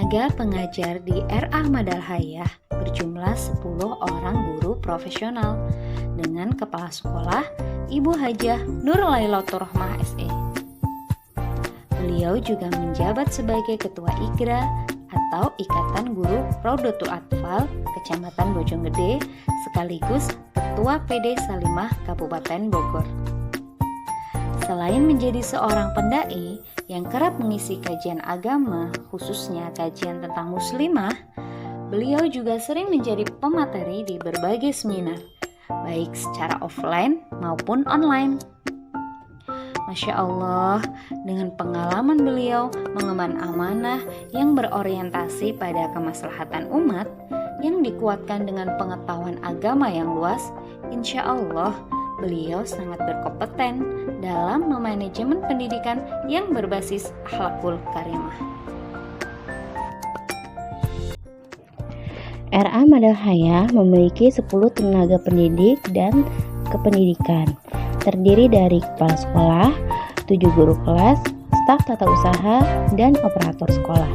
Tenaga pengajar di RA Madalhayah berjumlah 10 orang guru profesional dengan Kepala Sekolah Ibu Hajah Nur Lailatul Rahmah SE. Beliau juga menjabat sebagai Ketua IGRA atau Ikatan Guru Raudatul Atfal Kecamatan Bojonggede sekaligus Ketua PD Salimah Kabupaten Bogor. Selain menjadi seorang pendai yang kerap mengisi kajian agama, khususnya kajian tentang muslimah, beliau juga sering menjadi pemateri di berbagai seminar, baik secara offline maupun online. Masya Allah, dengan pengalaman beliau mengemban amanah yang berorientasi pada kemaslahatan umat, yang dikuatkan dengan pengetahuan agama yang luas, insya Allah beliau sangat berkompeten dalam memanajemen pendidikan yang berbasis akhlakul karimah. RA Madalhayah memiliki 10 tenaga pendidik dan kependidikan, terdiri dari kepala sekolah, 7 guru kelas, staf tata usaha, dan operator sekolah.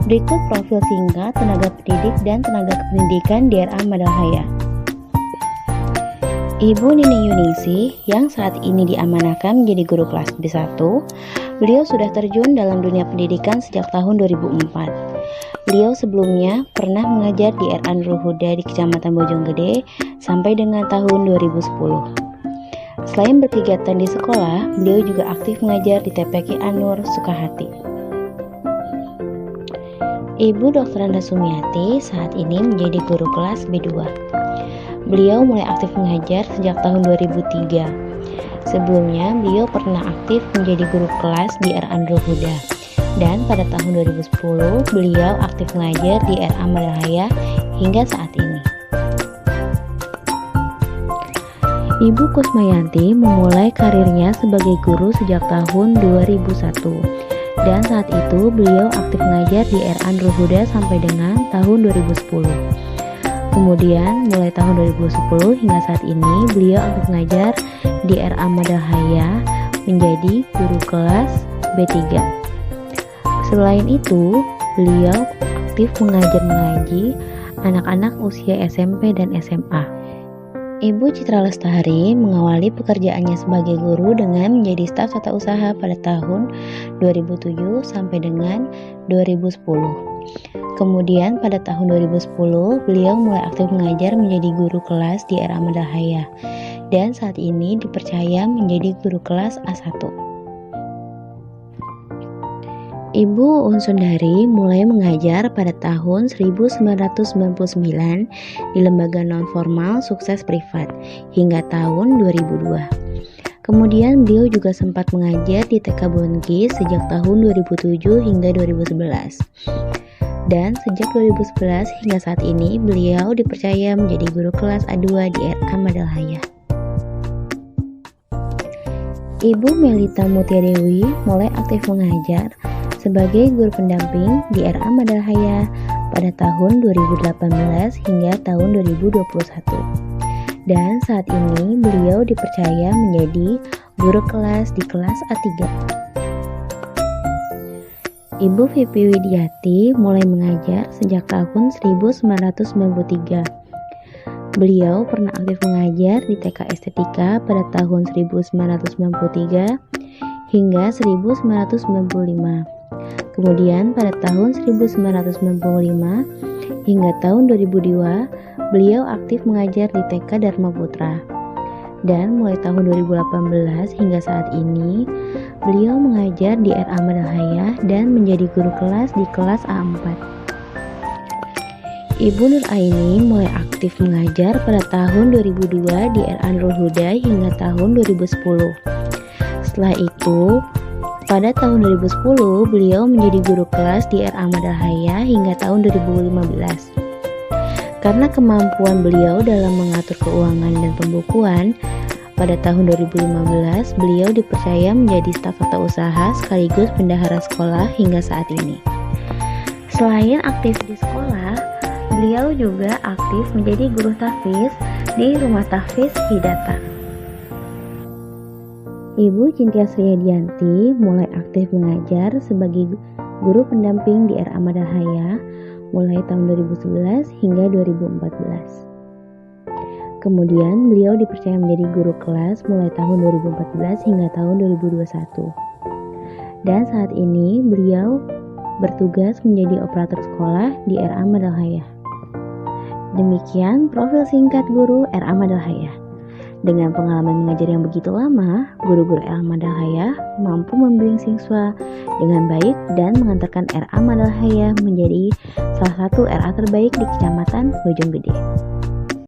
Berikut profil singkat tenaga pendidik dan tenaga kependidikan di RA Madalhayah. Ibu Nini Yuningsih yang saat ini diamanahkan menjadi guru kelas B1, beliau sudah terjun dalam dunia pendidikan sejak tahun 2004. Beliau sebelumnya pernah mengajar di RA Nurul Huda di Kecamatan Bojonggede sampai dengan tahun 2010. Selain berkegiatan di sekolah, beliau juga aktif mengajar di TPQ Anur Sukahati. Ibu Dr. Anda Sumiati saat ini menjadi guru kelas B2. Beliau mulai aktif mengajar sejak tahun 2003. Sebelumnya, beliau pernah aktif menjadi guru kelas di RA Nurul Huda. Dan pada tahun 2010, beliau aktif mengajar di RA Madalhayah hingga saat ini. Ibu Kusmayanti memulai karirnya sebagai guru sejak tahun 2001. Dan saat itu, beliau aktif mengajar di RA Nurul Huda sampai dengan tahun 2010. Kemudian mulai tahun 2010 hingga saat ini beliau aktif mengajar di RA Madalhayah menjadi guru kelas B3. Selain itu, beliau aktif mengaji anak-anak usia SMP dan SMA. Ibu Citra Lestari mengawali pekerjaannya sebagai guru dengan menjadi staf tata usaha pada tahun 2007 sampai dengan 2010. Kemudian pada tahun 2010, beliau mulai aktif mengajar menjadi guru kelas di RA Madalhayah dan saat ini dipercaya menjadi guru kelas A1. Ibu Unsundari mulai mengajar pada tahun 1999 di lembaga non-formal sukses privat hingga tahun 2002. Kemudian beliau juga sempat mengajar di TK Bongki sejak tahun 2007 hingga 2011. Dan sejak 2011 hingga saat ini beliau dipercaya menjadi guru kelas A2 di RA Madalhayah. Ibu Melita Mutiadewi mulai aktif mengajar sebagai guru pendamping di RA Madalhayah pada tahun 2018 hingga tahun 2021. Dan saat ini beliau dipercaya menjadi guru kelas di kelas A3. Ibu Vivi Widiati mulai mengajar sejak tahun 1993. Beliau pernah aktif mengajar di TK Estetika pada tahun 1993 hingga 1995. Kemudian pada tahun 1995 hingga tahun 2002, beliau aktif mengajar di TK Dharma Putra. Dan mulai tahun 2018 hingga saat ini, beliau mengajar di RA Madalhayah dan menjadi guru kelas di kelas A4. Ibu Nur Aini mulai aktif mengajar pada tahun 2002 di RA Nurul Huda hingga tahun 2010. Setelah itu, pada tahun 2010, beliau menjadi guru kelas di RA Madalhayah hingga tahun 2015. Karena kemampuan beliau dalam mengatur keuangan dan pembukuan, pada tahun 2015 beliau dipercaya menjadi staf tata usaha sekaligus bendahara sekolah hingga saat ini. Selain aktif di sekolah, beliau juga aktif menjadi guru tahfiz di Rumah Tahfiz Hidata. Ibu Cintia Sriadianti mulai aktif mengajar sebagai guru pendamping di RA Madalhaya mulai tahun 2011 hingga 2014. Kemudian beliau dipercaya menjadi guru kelas mulai tahun 2014 hingga tahun 2021. Dan saat ini beliau bertugas menjadi operator sekolah di RA Madalhaya. Demikian profil singkat guru RA Madalhaya. Dengan pengalaman mengajar yang begitu lama, guru-guru RA Madalhaya mampu membimbing siswa dengan baik dan mengantarkan RA Madalhaya menjadi salah satu RA terbaik di Kecamatan Bojonggede.